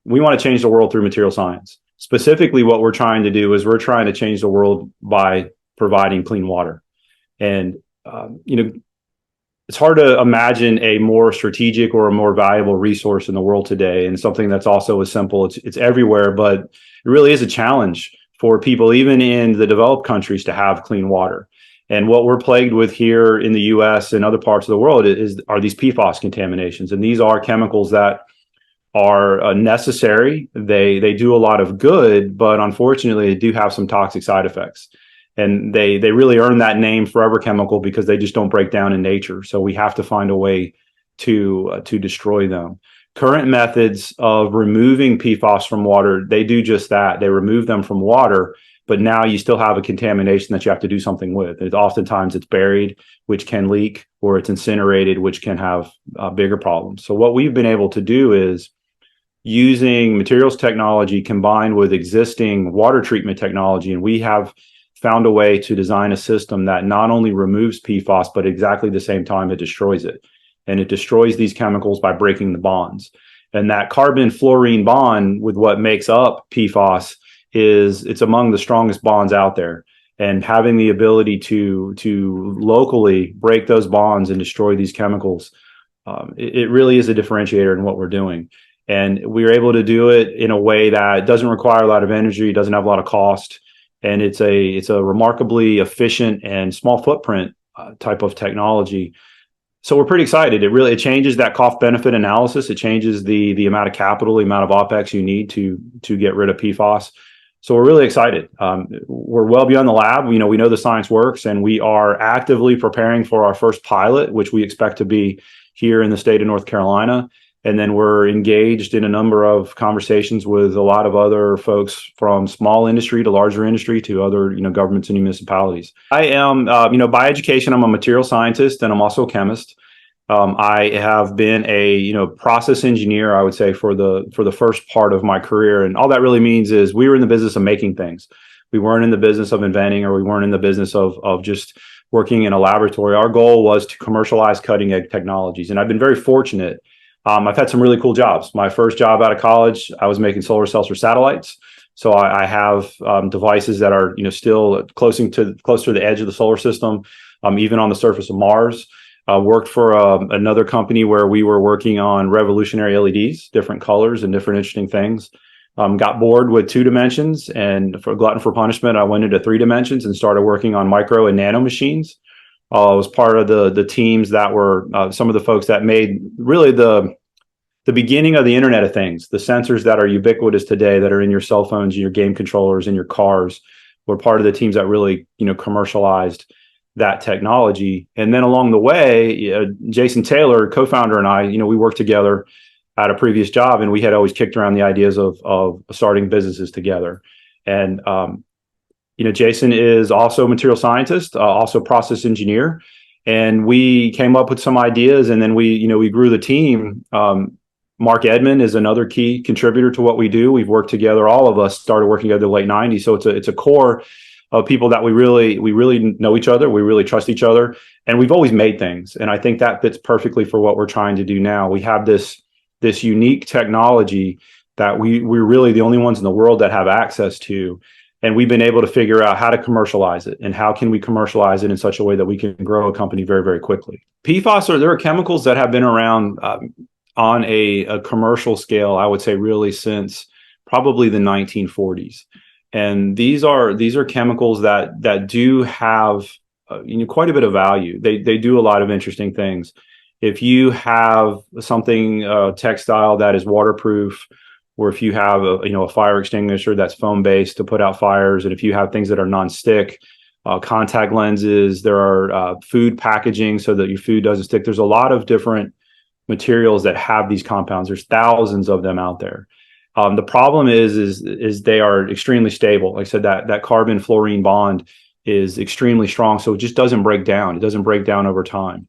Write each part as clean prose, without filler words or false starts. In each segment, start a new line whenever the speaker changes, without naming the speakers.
we want to change the world through material science. Specifically, what we're trying to do is we're trying to change the world by providing clean water. And, it's hard to imagine a more strategic or a more valuable resource in the world today, and something that's also as simple. It's everywhere, but it really is a challenge for people, even in the developed countries, to have clean water. And what we're plagued with here in the U.S. and other parts of the world are these PFAS contaminations, and these are chemicals that are necessary. They do a lot of good, but unfortunately, they do have some toxic side effects. And they really earn that name forever chemical because they just don't break down in nature. So we have to find a way to destroy them. Current methods of removing PFAS from water, they do just that. They remove them from water, but now you still have a contamination that you have to do something with. Oftentimes it's buried, which can leak, or it's incinerated, which can have bigger problems. So what we've been able to do is, using materials technology combined with existing water treatment technology, and we have found a way to design a system that not only removes PFAS, but at exactly the same time it destroys it. And it destroys these chemicals by breaking the bonds. And that carbon-fluorine bond with what makes up PFAS it's among the strongest bonds out there. And having the ability to locally break those bonds and destroy these chemicals, it really is a differentiator in what we're doing. And we're able to do it in a way that doesn't require a lot of energy, doesn't have a lot of cost. And it's a remarkably efficient and small footprint type of technology. So we're pretty excited. It changes that cost benefit analysis. It changes the amount of capital, the amount of OpEx you need to get rid of PFAS. So we're really excited. We're well beyond the lab. We know the science works, and we are actively preparing for our first pilot, which we expect to be here in the state of North Carolina. And then we're engaged in a number of conversations with a lot of other folks, from small industry to larger industry to other, governments and municipalities. I am, by education, I'm a material scientist, and I'm also a chemist. I have been a, process engineer, I would say, for the first part of my career. And all that really means is we were in the business of making things. We weren't in the business of inventing, or we weren't in the business of just working in a laboratory. Our goal was to commercialize cutting edge technologies. And I've been very fortunate. I've had some really cool jobs. My first job out of college, I was making solar cells for satellites. So I have devices that are, still closer to the edge of the solar system, even on the surface of Mars. Worked for another company where we were working on revolutionary LEDs, different colors and different interesting things. Got bored with 2 dimensions, and for glutton for punishment, I went into 3 dimensions and started working on micro and nano machines. I was part of the teams that were some of the folks that made really the beginning of the Internet of Things. The sensors that are ubiquitous today, that are in your cell phones, your game controllers, in your cars, were part of the teams that really, commercialized that technology. And then along the way, Jason Taylor, co-founder, and I, we worked together at a previous job, and we had always kicked around the ideas of starting businesses together. And Jason is also a material scientist, also process engineer, and we came up with some ideas, and then we grew the team. Mark Edmond is another key contributor to what we do. We've worked together. All of us started working together in the late 90s. So it's a core of people that we really know each other. We really trust each other, and we've always made things. And I think that fits perfectly for what we're trying to do now. We have this unique technology that we're really the only ones in the world that have access to. And we've been able to figure out how to commercialize it, and how can we commercialize it in such a way that we can grow a company very, very quickly. PFAS there are chemicals that have been around on a commercial scale, I would say, really since probably the 1940s. And these are chemicals that do have quite a bit of value. They do a lot of interesting things. If you have something textile that is waterproof, or if you have a fire extinguisher that's foam based to put out fires, and if you have things that are non-stick, contact lenses, there are food packaging so that your food doesn't stick. There's a lot of different materials that have these compounds. There's thousands of them out there. The problem is they are extremely stable. Like I said, that carbon fluorine bond is extremely strong, so it just doesn't break down. It doesn't break down over time.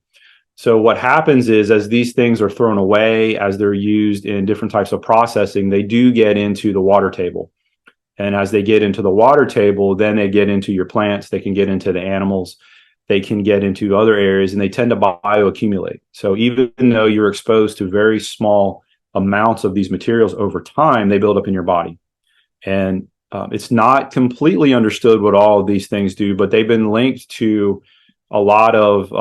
So what happens is, as these things are thrown away, as they're used in different types of processing, they do get into the water table. And as they get into the water table, then they get into your plants, they can get into the animals, they can get into other areas, and they tend to bioaccumulate. So even though you're exposed to very small amounts of these materials over time, they build up in your body. And it's not completely understood what all of these things do, but they've been linked to a lot of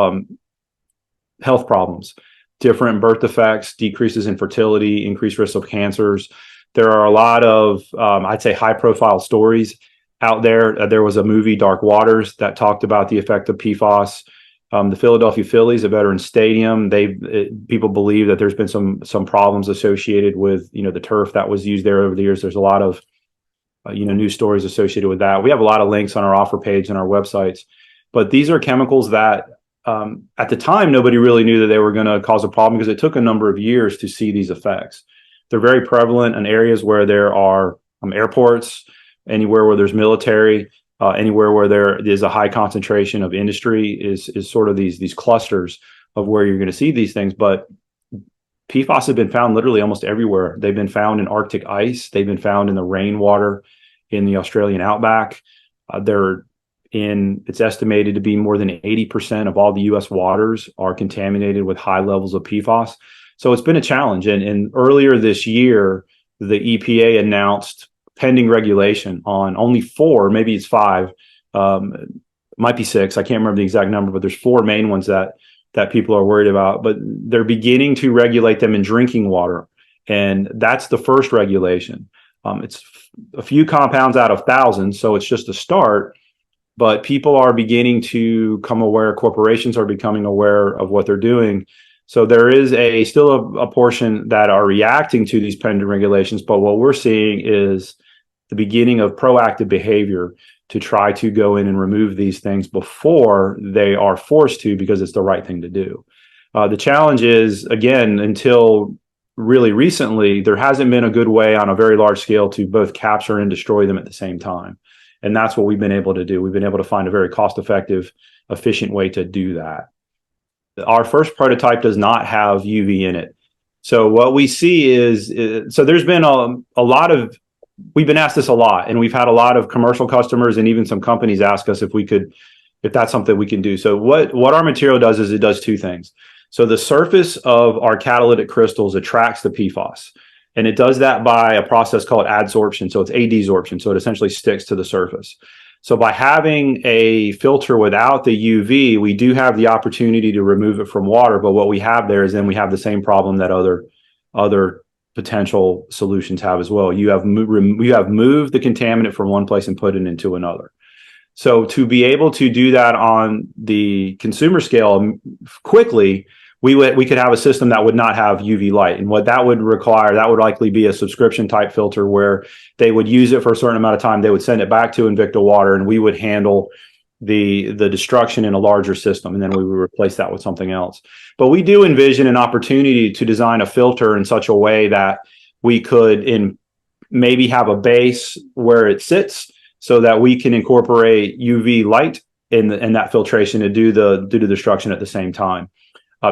health problems, different birth defects, decreases in fertility, increased risk of cancers. There are a lot of, I'd say, high-profile stories out there. There was a movie, Dark Waters, that talked about the effect of PFAS. The Philadelphia Phillies, a Veterans Stadium, people believe that there's been some problems associated with the turf that was used there over the years. There's a lot of news stories associated with that. We have a lot of links on our offer page and our websites, but these are chemicals that at the time nobody really knew that they were going to cause a problem because it took a number of years to see these effects. They're very prevalent in areas where there are airports, anywhere where there's military, anywhere where there is a high concentration of industry is sort of these clusters of where you're going to see these things. But PFAS have been found literally almost everywhere. They've been found in Arctic ice. They've been found in the rainwater in the Australian outback. It's estimated to be more than 80% of all the U.S. waters are contaminated with high levels of PFAS. So it's been a challenge. And earlier this year, the EPA announced pending regulation on only 4, maybe it's 5, might be 6. I can't remember the exact number, but there's 4 main ones that people are worried about. But they're beginning to regulate them in drinking water. And that's the first regulation. It's a few compounds out of thousands, so it's just a start. But people are beginning to come aware, corporations are becoming aware of what they're doing. So there is still a portion that are reacting to these pending regulations. But what we're seeing is the beginning of proactive behavior to try to go in and remove these things before they are forced to, because it's the right thing to do. The challenge is, again, until really recently, there hasn't been a good way on a very large scale to both capture and destroy them at the same time. And that's what we've been able to do. We've been able to find a very cost-effective, efficient way to do that. Our first prototype does not have UV in it. So what we see is so there's been a lot of, we've been asked this a lot, and we've had a lot of commercial customers and even some companies ask us if that's something we can do. So what our material does is it does 2 things. So the surface of our catalytic crystals attracts the PFAS. And it does that by a process called adsorption. So it's adsorption. So it essentially sticks to the surface. So by having a filter without the UV, we do have the opportunity to remove it from water. But what we have there is then we have the same problem that other potential solutions have as well. You have moved the contaminant from one place and put it into another. So to be able to do that on the consumer scale quickly, we could have a system that would not have UV light. And what that would require, that would likely be a subscription type filter where they would use it for a certain amount of time. They would send it back to Invicta Water, and we would handle the destruction in a larger system. And then we would replace that with something else. But we do envision an opportunity to design a filter in such a way that we could maybe have a base where it sits so that we can incorporate UV light in that filtration to do the destruction at the same time.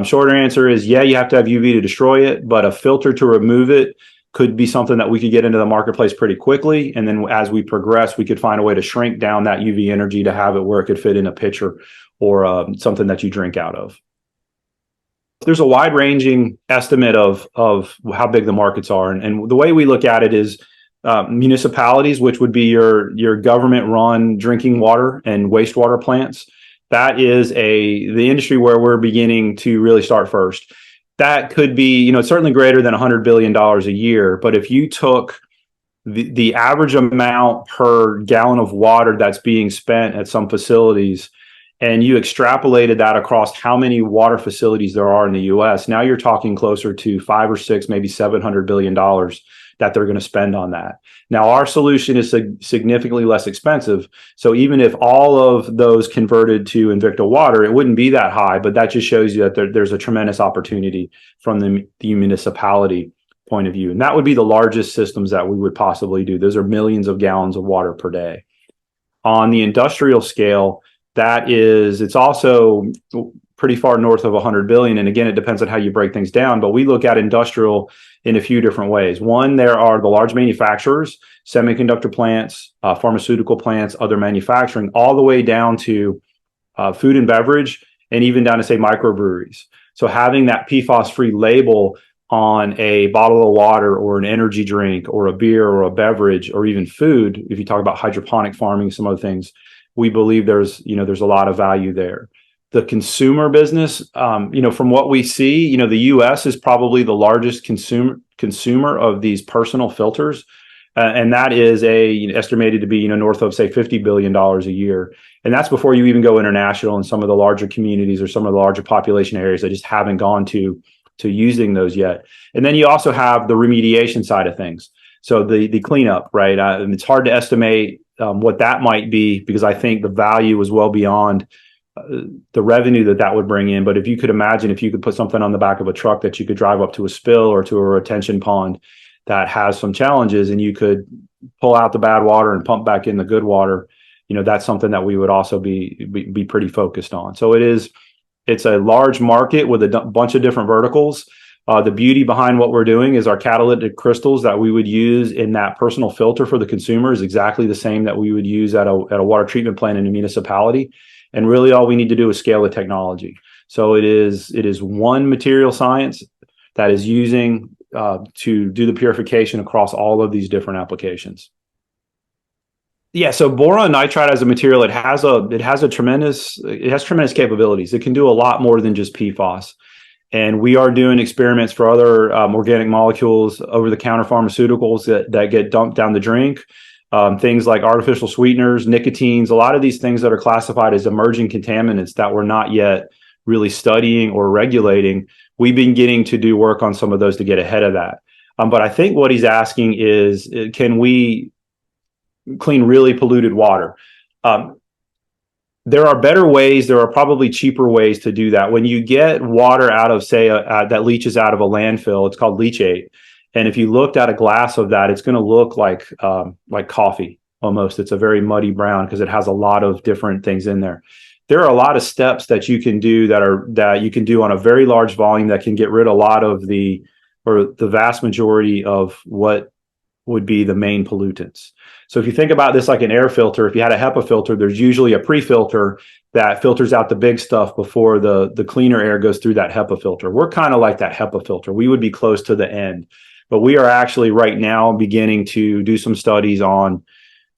Shorter answer is, yeah, you have to have UV to destroy it, but a filter to remove it could be something that we could get into the marketplace pretty quickly. And then as we progress, we could find a way to shrink down that UV energy to have it where it could fit in a pitcher or something that you drink out of. There's a wide-ranging estimate of how big the markets are. And the way we look at it is municipalities, which would be your government-run drinking water and wastewater plants. That is the industry where we're beginning to really start first. That could be, certainly greater than $100 billion a year. But if you took the average amount per gallon of water that's being spent at some facilities, and you extrapolated that across how many water facilities there are in the U.S., now you're talking closer to 5 or 6, maybe $700 billion that they're going to spend on that. Now, our solution is significantly less expensive. So even if all of those converted to Invicta Water, it wouldn't be that high, but that just shows you that there's a tremendous opportunity from the municipality point of view. And that would be the largest systems that we would possibly do. Those are millions of gallons of water per day. On the industrial scale, it's also pretty far north of 100 billion. And again, it depends on how you break things down, but we look at industrial in a few different ways. One, there are the large manufacturers, semiconductor plants, pharmaceutical plants, other manufacturing, all the way down to food and beverage, and even down to, say, microbreweries. So having that PFAS-free label on a bottle of water or an energy drink or a beer or a beverage or even food, if you talk about hydroponic farming, some other things, we believe there's a lot of value there. The consumer business, from what we see, the U.S. is probably the largest consumer of these personal filters, and that is estimated to be north of say $50 billion a year, and that's before you even go international in some of the larger communities or some of the larger population areas that just haven't gone to using those yet. And then you also have the remediation side of things, so the cleanup, right? And it's hard to estimate what that might be, because I think the value is well beyond the revenue that would bring in. But if you could imagine, if you could put something on the back of a truck that you could drive up to a spill or to a retention pond that has some challenges, and you could pull out the bad water and pump back in the good water, that's something that we would also be pretty focused on. So it's a large market with a bunch of different verticals. The beauty behind what we're doing is our catalytic crystals that we would use in that personal filter for the consumer is exactly the same that we would use at a water treatment plant in a municipality. And really all we need to do is scale the technology. So it is one material science that is using to do the purification across all of these different applications. Yeah, so boron nitride as a material, it has tremendous capabilities. It can do a lot more than just PFAS. And we are doing experiments for other organic molecules, over-the-counter pharmaceuticals that get dumped down the drink. Things like artificial sweeteners, nicotines, a lot of these things that are classified as emerging contaminants that we're not yet really studying or regulating. We've been getting to do work on some of those to get ahead of that. But I think what he's asking is, can we clean really polluted water? There are better ways. There are probably cheaper ways to do that. When you get water out of, say, that leaches out of a landfill, it's called leachate. And if you looked at a glass of that, it's going to look like coffee almost. It's a very muddy brown because it has a lot of different things in there. There are a lot of steps that you can do that you can do on a very large volume that can get rid of a lot of the vast majority of what would be the main pollutants. So if you think about this like an air filter, if you had a HEPA filter, there's usually a pre-filter that filters out the big stuff before the cleaner air goes through that HEPA filter. We're kind of like that HEPA filter. We would be close to the end. But we are actually right now beginning to do some studies on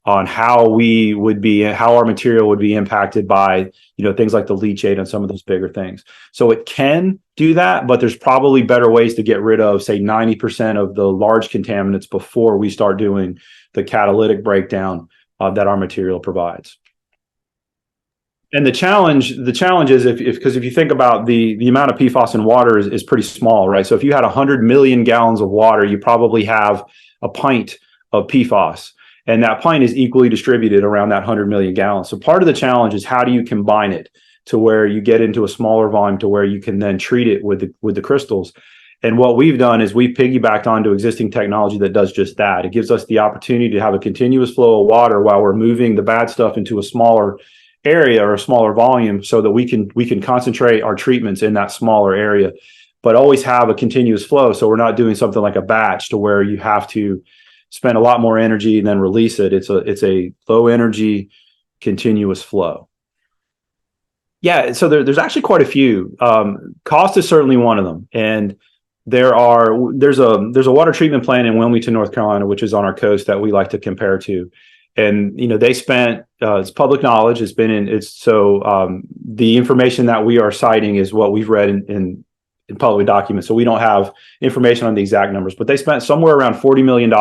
how our material would be impacted by things like the leachate and some of those bigger things. So it can do that, but there's probably better ways to get rid of, say, 90% of the large contaminants before we start doing the catalytic breakdown that our material provides. And the challenge is because if you think about the amount of PFAS in water is pretty small, right? So if you had 100 million gallons of water, you probably have a pint of PFAS, and that pint is equally distributed around that 100 million gallons. So part of the challenge is, how do you combine it to where you get into a smaller volume to where you can then treat it with the crystals? And what we've done is we've piggybacked onto existing technology that does just that. It gives us the opportunity to have a continuous flow of water while we're moving the bad stuff into a smaller area or a smaller volume, so that we can concentrate our treatments in that smaller area, but always have a continuous flow. So we're not doing something like a batch to where you have to spend a lot more energy and then release it. It's a low energy continuous flow. Yeah, so there's actually quite a few. Cost is certainly one of them, and there's a water treatment plant in Wilmington, North Carolina, which is on our coast, that we like to compare to. And they spent, it's public knowledge. The information that we are citing is what we've read in public documents. So we don't have information on the exact numbers, but they spent somewhere around $40 million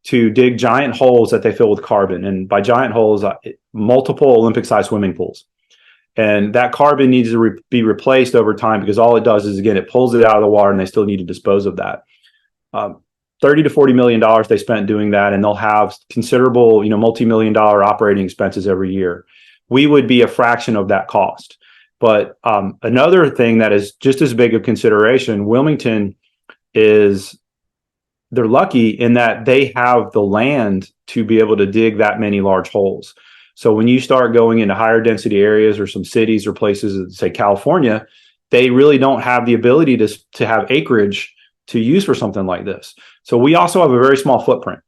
to dig giant holes that they fill with carbon. And by giant holes, multiple Olympic-sized swimming pools. And that carbon needs to be replaced over time, because all it does is, again, it pulls it out of the water, and they still need to dispose of that. $30 to $40 million they spent doing that, and they'll have considerable, multi-million-dollar operating expenses every year. We would be a fraction of that cost. But another thing that is just as big of consideration, Wilmington they're lucky in that they have the land to be able to dig that many large holes. So when you start going into higher density areas or some cities or places, say California, they really don't have the ability to have acreage to use for something like this. So we also have a very small footprint,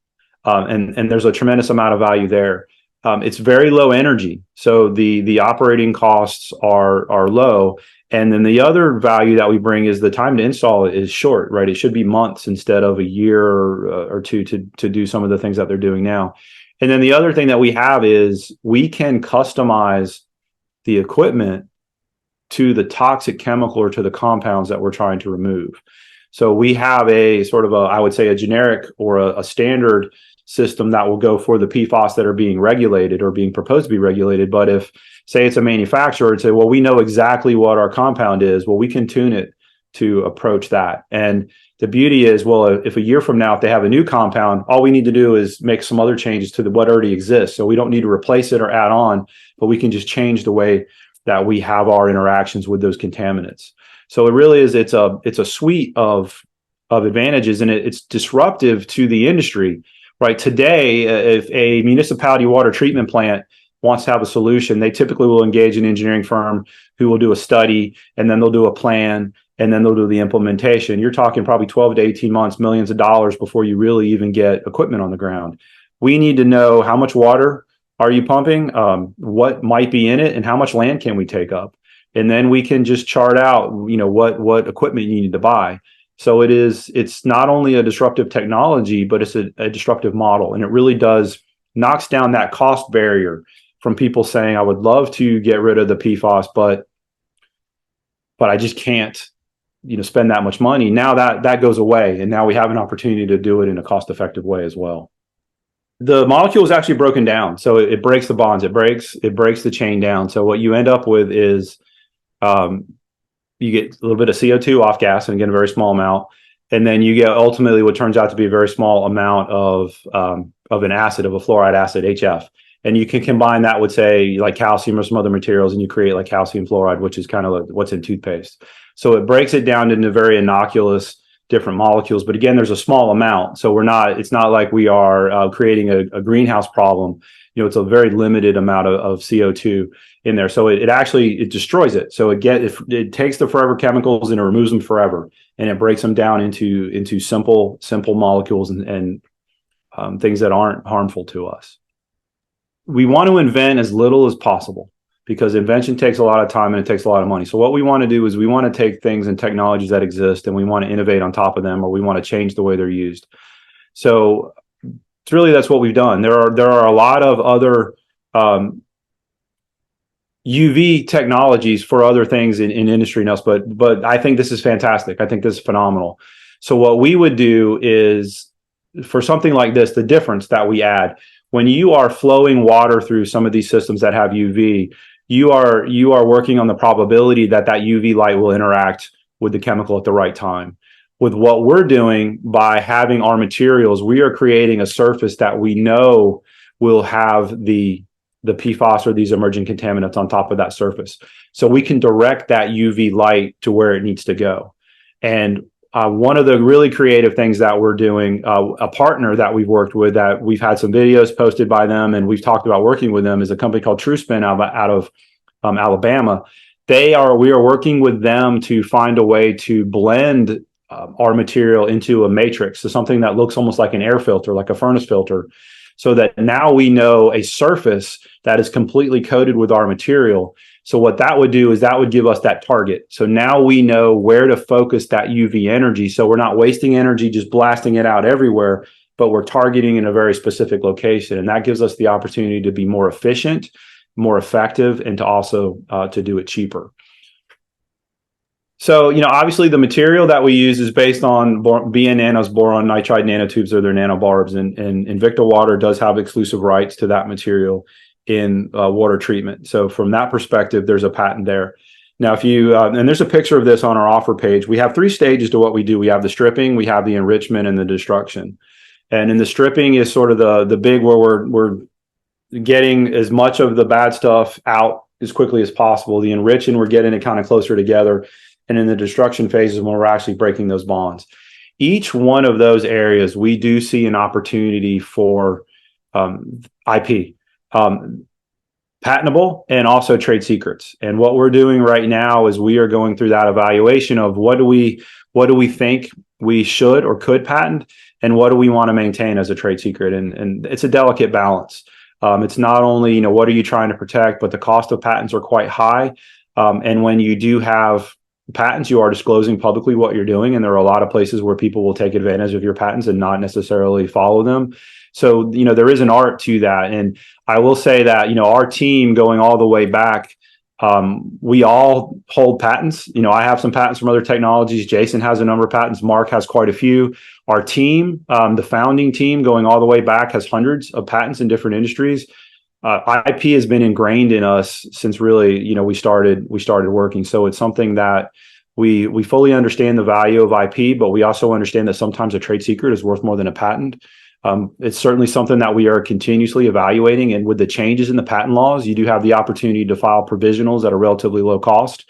and there's a tremendous amount of value there. It's very low energy, so the operating costs are low. And then the other value that we bring is the time to install is short, right? It should be months instead of a year or two to do some of the things that they're doing now. And then the other thing that we have is we can customize the equipment to the toxic chemical or to the compounds that we're trying to remove. So we have a sort of I would say a generic or a standard system that will go for the PFAS that are being regulated or being proposed to be regulated. But if, say, it's a manufacturer and say, well, we know exactly what our compound is, well, we can tune it to approach that. And the beauty is, well, if a year from now, if they have a new compound, all we need to do is make some other changes to what already exists. So we don't need to replace it or add on, but we can just change the way that we have our interactions with those contaminants. So it really is, it's a suite of advantages, and it's disruptive to the industry. Right. Today, if a municipality water treatment plant wants to have a solution, they typically will engage an engineering firm who will do a study, and then they'll do a plan, and then they'll do the implementation. You're talking probably 12 to 18 months, millions of dollars before you really even get equipment on the ground. We need to know how much water are you pumping, what might be in it, and how much land can we take up. And then we can just chart out, what equipment you need to buy. So it's not only a disruptive technology, but it's a disruptive model. And it really knocks down that cost barrier from people saying, I would love to get rid of the PFAS, but I just can't, spend that much money. Now that goes away. And now we have an opportunity to do it in a cost-effective way as well. The molecule is actually broken down. So it breaks the bonds. It breaks the chain down. So what you end up with is, you get a little bit of CO2 off gas, and again, a very small amount. And then you get ultimately what turns out to be a very small amount of an acid, of a fluoride acid, HF. And you can combine that with, say, like calcium or some other materials, and you create like calcium fluoride, which is kind of like what's in toothpaste. So it breaks it down into very innocuous different molecules. But again, there's a small amount. So it's not like we are creating a greenhouse problem. It's a very limited amount of CO2 in there. So it actually destroys it. So it takes the forever chemicals and it removes them forever, and it breaks them down into simple molecules and things that aren't harmful to us. We want to invent as little as possible, because invention takes a lot of time and it takes a lot of money. So what we want to do is we want to take things and technologies that exist, and we want to innovate on top of them, or we want to change the way they're used. So that's what we've done. There are a lot of other UV technologies for other things in industry and else, but I think this is fantastic. I think this is phenomenal. So what we would do is, for something like this, the difference that we add, when you are flowing water through some of these systems that have UV, you are working on the probability that UV light will interact with the chemical at the right time. With what we're doing, by having our materials, we are creating a surface that we know will have the PFAS or these emerging contaminants on top of that surface. So we can direct that UV light to where it needs to go. And one of the really creative things that we're doing, a partner that we've worked with, that we've had some videos posted by them, and we've talked about working with them, is a company called TrueSpin out of Alabama. We are working with them to find a way to blend our material into a matrix, so something that looks almost like an air filter, like a furnace filter, so that now we know a surface that is completely coated with our material. So what that would do is that would give us that target. So now we know where to focus that UV energy. So we're not wasting energy just blasting it out everywhere, but we're targeting in a very specific location. And that gives us the opportunity to be more efficient, more effective, and to also to do it cheaper. So, obviously the material that we use is based on BN Nano's boron nitride nanotubes, or their nanobarbs, and Invicta Water does have exclusive rights to that material in water treatment. So from that perspective, there's a patent there. Now, if you, and there's a picture of this on our offer page, we have 3 stages to what we do. We have the stripping, we have the enrichment, and the destruction. And in the stripping is sort of the big, where we're getting as much of the bad stuff out as quickly as possible. The enriching, we're getting it kind of closer together. And in the destruction phases, when we're actually breaking those bonds. Each one of those areas, we do see an opportunity for IP, patentable, and also trade secrets. And what we're doing right now is we are going through that evaluation of what do we think we should or could patent, and what do we want to maintain as a trade secret. And it's a delicate balance. It's not only, what are you trying to protect, but the cost of patents are quite high. And when you do have patents, you are disclosing publicly what you're doing. And there are a lot of places where people will take advantage of your patents and not necessarily follow them. So, there is an art to that. And I will say that, our team going all the way back, we all hold patents. I have some patents from other technologies. Jason has a number of patents. Mark has quite a few. Our team, the founding team going all the way back, has hundreds of patents in different industries. IP has been ingrained in us since really, we started working. So it's something that we fully understand the value of IP, but we also understand that sometimes a trade secret is worth more than a patent. It's certainly something that we are continuously evaluating. And with the changes in the patent laws, you do have the opportunity to file provisionals at a relatively low cost.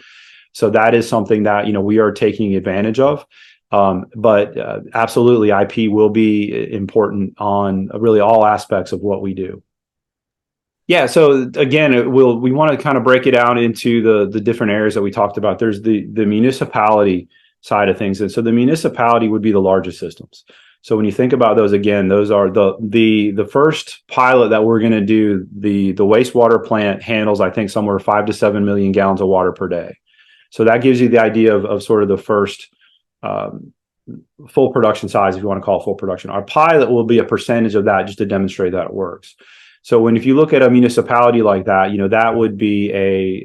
So that is something that, we are taking advantage of. But absolutely, IP will be important on really all aspects of what we do. Yeah. So again, we want to kind of break it out into the different areas that we talked about. There's the municipality side of things. And so the municipality would be the largest systems. So when you think about those, again, those are the first pilot that we're going to do. The wastewater plant handles, I think, somewhere 5 to 7 million gallons of water per day. So that gives you the idea of sort of the first full production size, if you want to call it full production. Our pilot will be a percentage of that just to demonstrate that it works. So if you look at a municipality like that, that would be a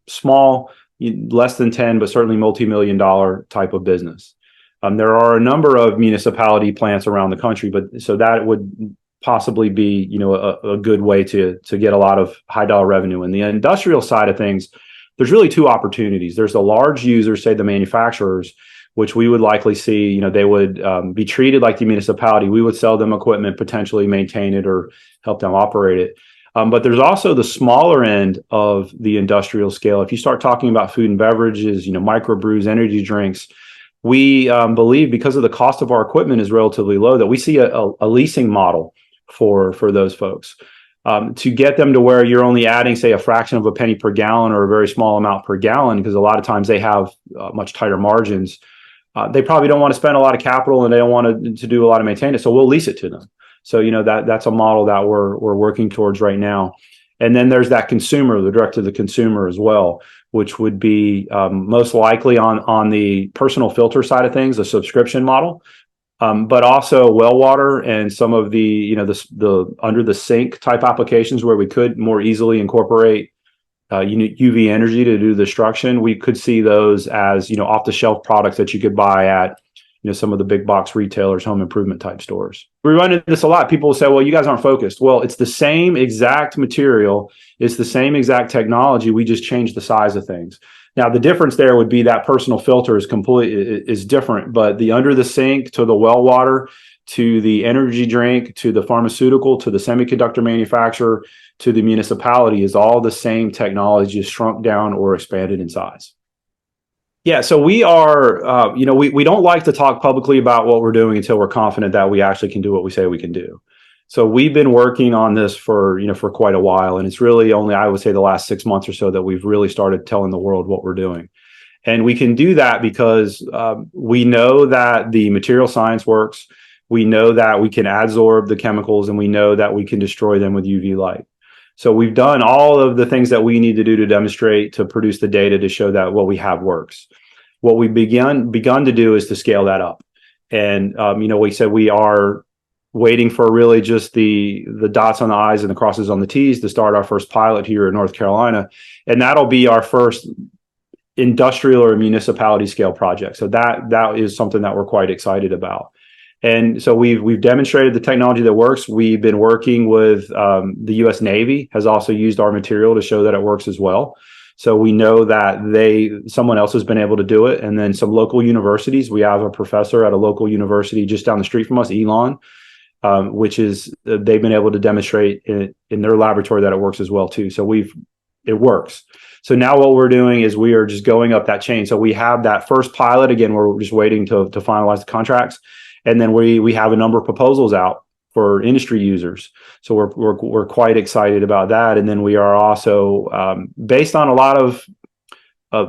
small, less than 10, but certainly multi-million-dollar type of business. There are a number of municipality plants around the country, but so that would possibly be, a good way to get a lot of high dollar revenue. In the industrial side of things, there's really two opportunities. There's the large users, say the manufacturers, which we would likely see, they would be treated like the municipality. We would sell them equipment, potentially maintain it or help them operate it. But there's also the smaller end of the industrial scale. If you start talking about food and beverages, microbrews, energy drinks, we believe, because of the cost of our equipment is relatively low, that we see a leasing model for those folks to get them to where you're only adding, say, a fraction of a penny per gallon or a very small amount per gallon, because a lot of times they have much tighter margins. They probably don't want to spend a lot of capital and they don't want to do a lot of maintenance. So we'll lease it to them. So, that's a model that we're working towards right now. And then there's that consumer, the direct to the consumer as well, which would be most likely on the personal filter side of things, a subscription model, but also well water and some of the, the under the sink type applications where we could more easily incorporate UV energy to do the destruction. We could see those as, off the shelf products that you could buy at, some of the big box retailers, home improvement type stores. We run into this a lot. People will say, well, you guys aren't focused. Well, it's the same exact material. It's the same exact technology. We just changed the size of things. Now, the difference there would be that personal filter is different, but the under the sink to the well water, to the energy drink, to the pharmaceutical, to the semiconductor manufacturer, to the municipality is all the same technology, just shrunk down or expanded in size. Yeah, so we are, we don't like to talk publicly about what we're doing until we're confident that we actually can do what we say we can do. So we've been working on this for quite a while, and it's really only, I would say, the last 6 months or so that we've really started telling the world what we're doing. And we can do that because we know that the material science works. We know that we can adsorb the chemicals, and we know that we can destroy them with UV light. So we've done all of the things that we need to do to demonstrate, to produce the data to show that what we have works. What we've begun to do is to scale that up. And, we said we are waiting for really just the dots on the I's and the crosses on the T's to start our first pilot here in North Carolina. And that'll be our first industrial or municipality scale project. So that is something that we're quite excited about. And so we've demonstrated the technology that works. We've been working with the U.S. Navy has also used our material to show that it works as well. So we know that someone else has been able to do it. And then some local universities. We have a professor at a local university just down the street from us, Elon, which is they've been able to demonstrate in their laboratory that it works as well too. So it works. So now what we're doing is we are just going up that chain. So we have that first pilot. Again, we're just waiting to finalize the contracts. And then we have a number of proposals out for industry users. So we're quite excited about that. And then we are also, based on a lot of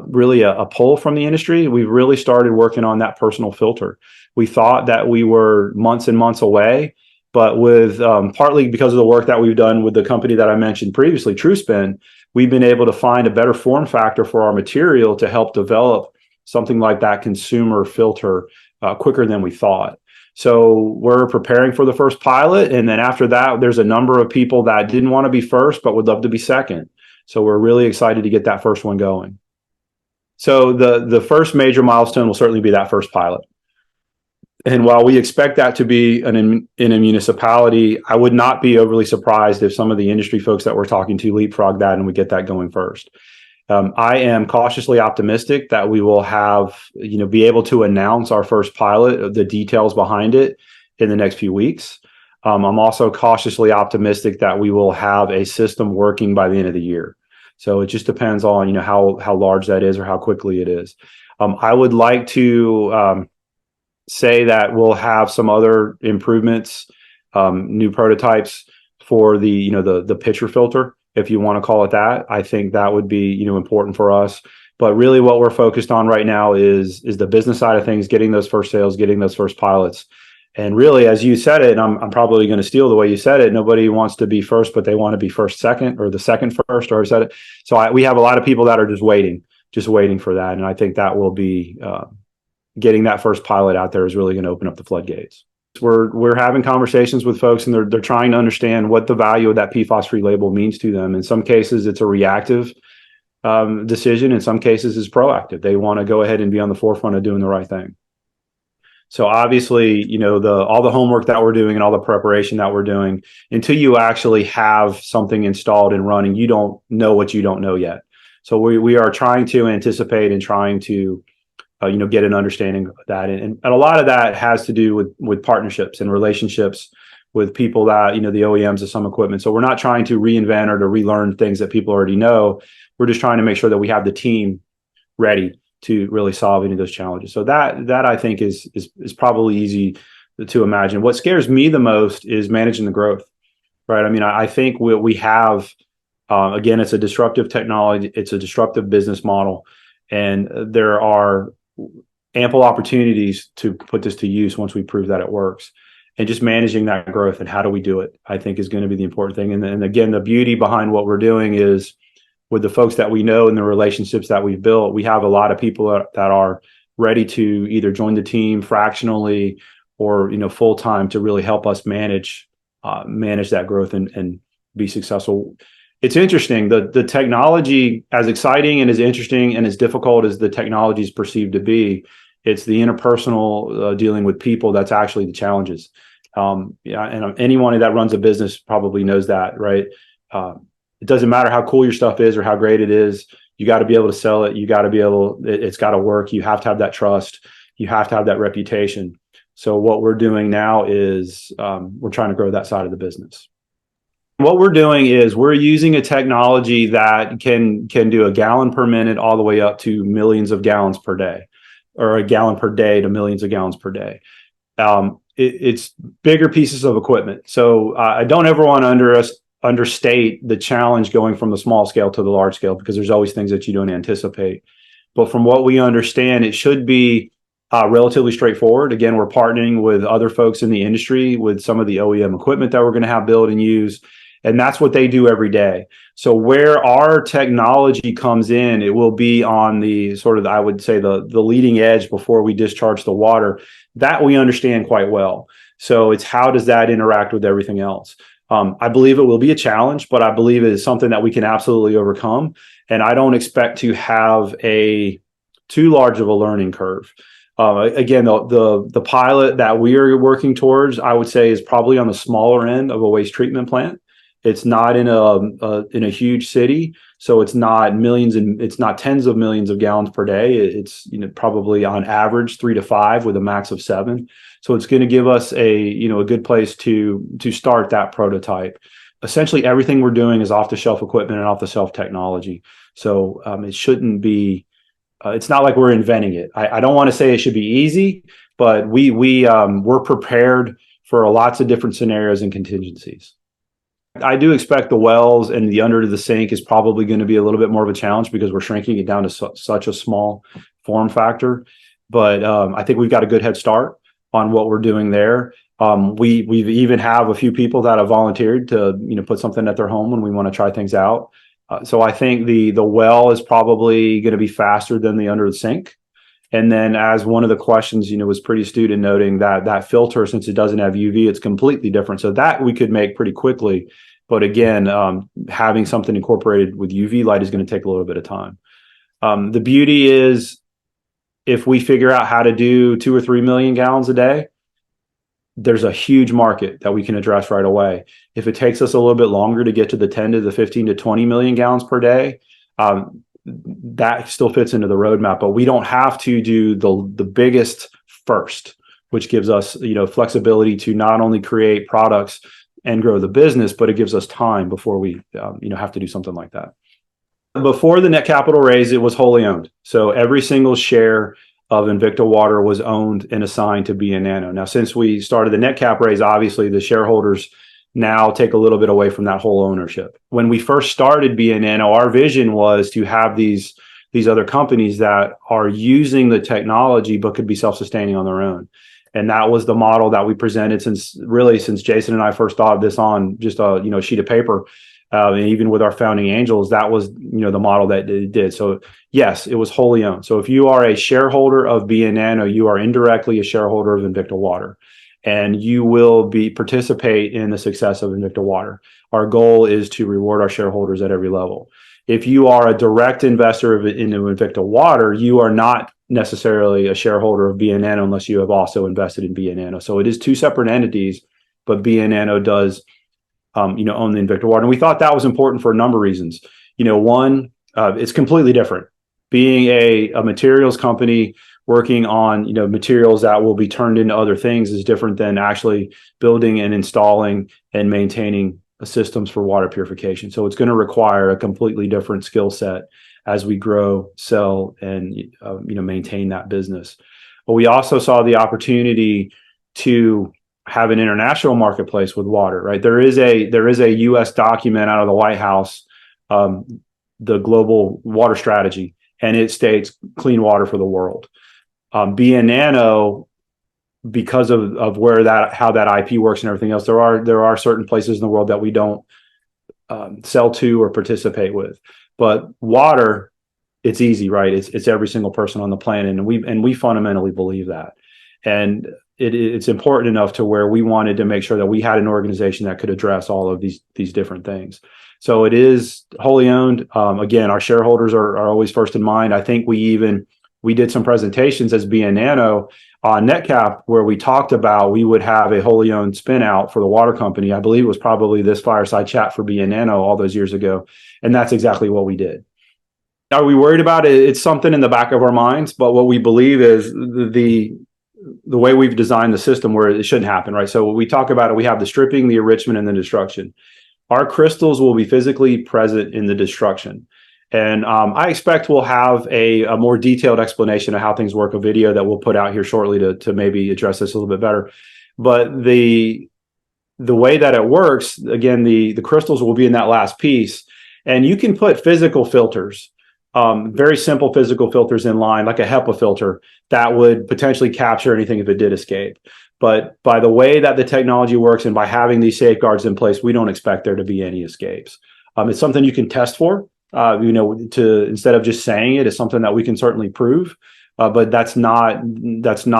really a pull from the industry, we've really started working on that personal filter. We thought that we were months and months away. But with partly because of the work that we've done with the company that I mentioned previously, TrueSpin, we've been able to find a better form factor for our material to help develop something like that consumer filter quicker than we thought. So we're preparing for the first pilot. And then after that, there's a number of people that didn't want to be first, but would love to be second. So we're really excited to get that first one going. So the first major milestone will certainly be that first pilot. And while we expect that to be in a municipality, I would not be overly surprised if some of the industry folks that we're talking to leapfrog that and we get that going first. I am cautiously optimistic that we will have, be able to announce our first pilot, the details behind it, in the next few weeks. I'm also cautiously optimistic that we will have a system working by the end of the year. So it just depends on, how large that is or how quickly it is. I would like to say that we'll have some other improvements, new prototypes for the pitcher filter, if you want to call it that. I think that would be, important for us. But really what we're focused on right now is the business side of things, getting those first sales, getting those first pilots. And really, as you said it, and I'm probably going to steal the way you said it, nobody wants to be first, but they want to be first second, or the second first, or said it. So we have a lot of people that are just waiting for that. And I think that will be getting that first pilot out there is really going to open up the floodgates. We're having conversations with folks, and they're trying to understand what the value of that PFAS-free label means to them. In some cases, it's a reactive decision. In some cases, it's proactive. They want to go ahead and be on the forefront of doing the right thing. So obviously, all the homework that we're doing and all the preparation that we're doing, until you actually have something installed and running, you don't know what you don't know yet. So we are trying to anticipate and trying to get an understanding of that. And a lot of that has to do with partnerships and relationships with people that, the OEMs of some equipment. So we're not trying to reinvent or to relearn things that people already know. We're just trying to make sure that we have the team ready to really solve any of those challenges. So that I think is probably easy to imagine. What scares me the most is managing the growth, right? I mean, I think we have, again, it's a disruptive technology. It's a disruptive business model. And there are ample opportunities to put this to use once we prove that it works. And just managing that growth and how do we do it, I think, is going to be the important thing. And again, the beauty behind what we're doing is with the folks that we know and the relationships that we've built, we have a lot of people that are ready to either join the team fractionally or, full time to really help us manage that growth and be successful. It's interesting, the technology, as exciting and as interesting and as difficult as the technology is perceived to be, it's the interpersonal dealing with people that's actually the challenges. And anyone that runs a business probably knows that, right? It doesn't matter how cool your stuff is or how great it is. You got to be able to sell it. You got to be it's got to work. You have to have that trust. You have to have that reputation. So what we're doing now is we're trying to grow that side of the business. What we're doing is we're using a technology that can do a gallon per minute all the way up to millions of gallons per day, or a gallon per day to millions of gallons per day. It's bigger pieces of equipment. So I don't ever want to understate the challenge going from the small scale to the large scale, because there's always things that you don't anticipate. But from what we understand, it should be relatively straightforward. Again, we're partnering with other folks in the industry with some of the OEM equipment that we're going to have built and use. And that's what they do every day. So where our technology comes in, it will be on the sort of, I would say, the leading edge before we discharge the water. That we understand quite well. So it's how does that interact with everything else? I believe it will be a challenge, but I believe it is something that we can absolutely overcome. And I don't expect to have a too large of a learning curve. Again, the pilot that we are working towards, I would say, is probably on the smaller end of a waste treatment plant. It's not in a huge city, so it's not millions and it's not tens of millions of gallons per day. It's probably on average 3 to 5 with a max of 7. So it's going to give us a good place to start that prototype. Essentially, everything we're doing is off the shelf equipment and off the shelf technology. So it shouldn't be. It's not like we're inventing it. I don't want to say it should be easy, but we're prepared for lots of different scenarios and contingencies. I do expect the wells and the under the sink is probably going to be a little bit more of a challenge because we're shrinking it down to such a small form factor. But I think we've got a good head start on what we're doing there. We've even have a few people that have volunteered to, put something at their home when we want to try things out. So I think the well is probably going to be faster than the under the sink. And then, as one of the questions, was pretty astute in noting that filter, since it doesn't have UV, it's completely different. So that we could make pretty quickly. But again, having something incorporated with UV light is going to take a little bit of time. The beauty is, if we figure out how to do 2 or 3 million gallons a day, there's a huge market that we can address right away. If it takes us a little bit longer to get to the 10 to the 15 to 20 million gallons per day, that still fits into the roadmap, but we don't have to do the biggest first, which gives us, flexibility to not only create products and grow the business, but it gives us time before we, have to do something like that. Before the net capital raise, it was wholly owned. So every single share of Invicta Water was owned and assigned to BN Nano. Now, since we started the net cap raise, obviously the shareholders now take a little bit away from that whole ownership. When we first started BN Nano, our vision was to have these other companies that are using the technology but could be self-sustaining on their own. And that was the model that we presented since Jason and I first thought of this on just a sheet of paper. And even with our founding angels, that was the model that it did. So yes, it was wholly owned. So if you are a shareholder of BN Nano, you are indirectly a shareholder of Invicta Water, and you will participate in the success of Invicta Water. Our goal is to reward our shareholders at every level. If you are a direct investor into Invicta Water, you are not necessarily a shareholder of BN Nano unless you have also invested in BN Nano. So it is two separate entities, but BN Nano does own the Invicta Water. And we thought that was important for a number of reasons. One, it's completely different. Being a materials company working on materials that will be turned into other things is different than actually building and installing and maintaining systems for water purification. So it's going to require a completely different skill set as we grow, sell, and maintain that business. But we also saw the opportunity to have an international marketplace with water, right? There is a U.S. document out of the White House, the global water strategy, and it states clean water for the world. BN Nano, because of how that IP works and everything else, there are certain places in the world that we don't sell to or participate with. But water, it's easy, right? It's every single person on the planet, and we fundamentally believe that. And it's important enough to where we wanted to make sure that we had an organization that could address all of these different things. So it is wholly owned. Again, our shareholders are always first in mind. I think we did some presentations as BN Nano on NetCap where we talked about we would have a wholly owned spin out for the water company. I believe it was probably this Fireside Chat for BN Nano all those years ago. And that's exactly what we did. Are we worried about it? It's something in the back of our minds, but what we believe is the way we've designed the system where it shouldn't happen, right? So when we talk about it, we have the stripping, the enrichment, and the destruction. Our crystals will be physically present in the destruction. And I expect we'll have a more detailed explanation of how things work, a video that we'll put out here shortly to maybe address this a little bit better. But the way that it works, again, the crystals will be in that last piece. And you can put physical filters, very simple physical filters in line, like a HEPA filter, that would potentially capture anything if it did escape. But by the way that the technology works and by having these safeguards in place, we don't expect there to be any escapes. It's something you can test for, instead of just saying it, it's something that we can certainly prove, but that's not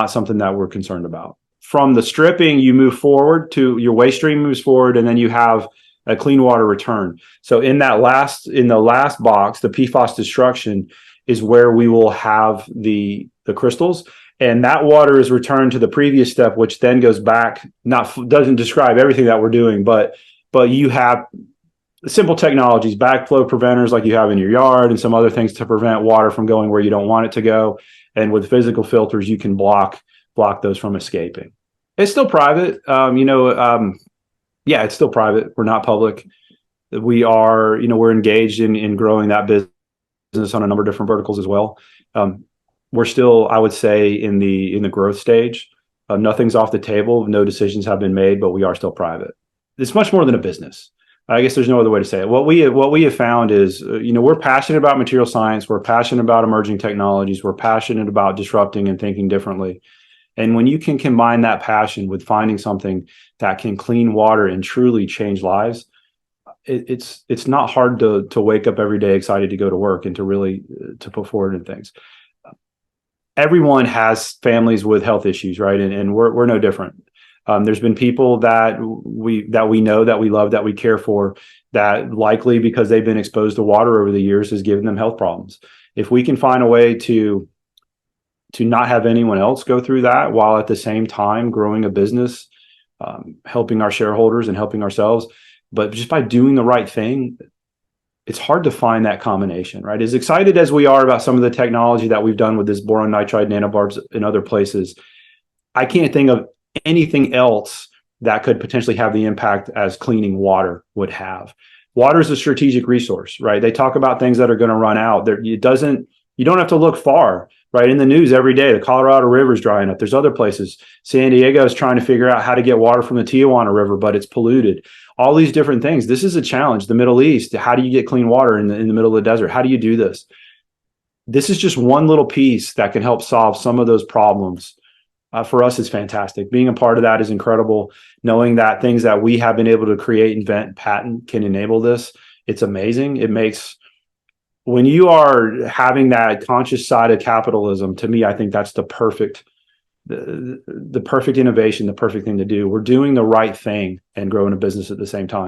something that we're concerned about. From the stripping, you move forward to your waste stream moves forward, and then you have a clean water return. So in the last box, the PFAS destruction is where we will have the crystals, and that water is returned to the previous step, which then goes back. Doesn't describe everything that we're doing, but you have simple technologies, backflow preventers like you have in your yard, and some other things to prevent water from going where you don't want it to go. And with physical filters, you can block those from escaping. It's still private, yeah, it's still private. We're not public. We are, we're engaged in growing that business on a number of different verticals as well. We're still, I would say, in the growth stage. Nothing's off the table. No decisions have been made, but we are still private. It's much more than a business. I guess there's no other way to say it. What we have found is, we're passionate about material science. We're passionate about emerging technologies. We're passionate about disrupting and thinking differently. And when you can combine that passion with finding something that can clean water and truly change lives, it's not hard to wake up every day excited to go to work and to really to put forward in things. Everyone has families with health issues, right? And we're no different. There's been people that we know, that we love, that we care for, that likely because they've been exposed to water over the years has given them health problems. If we can find a way to not have anyone else go through that while at the same time growing a business, helping our shareholders and helping ourselves, but just by doing the right thing, it's hard to find that combination, right? As excited as we are about some of the technology that we've done with this boron nitride nanobarbs in other places, I can't think of anything else that could potentially have the impact as cleaning water would have. Water is a strategic resource, right? They talk about things that are going to run out. You don't have to look far, right? In the news every day, the Colorado River is drying up. There's other places. San Diego is trying to figure out how to get water from the Tijuana River, but it's polluted. All these different things. This is a challenge. The Middle East, how do you get clean water in the middle of the desert? How do you do this? This is just one little piece that can help solve some of those problems. For us, it's fantastic. Being a part of that is incredible. Knowing that things that we have been able to create, invent, patent can enable this, it's amazing. It makes, when you are having that conscious side of capitalism, to me, I think that's the perfect innovation, the perfect thing to do. We're doing the right thing and growing a business at the same time.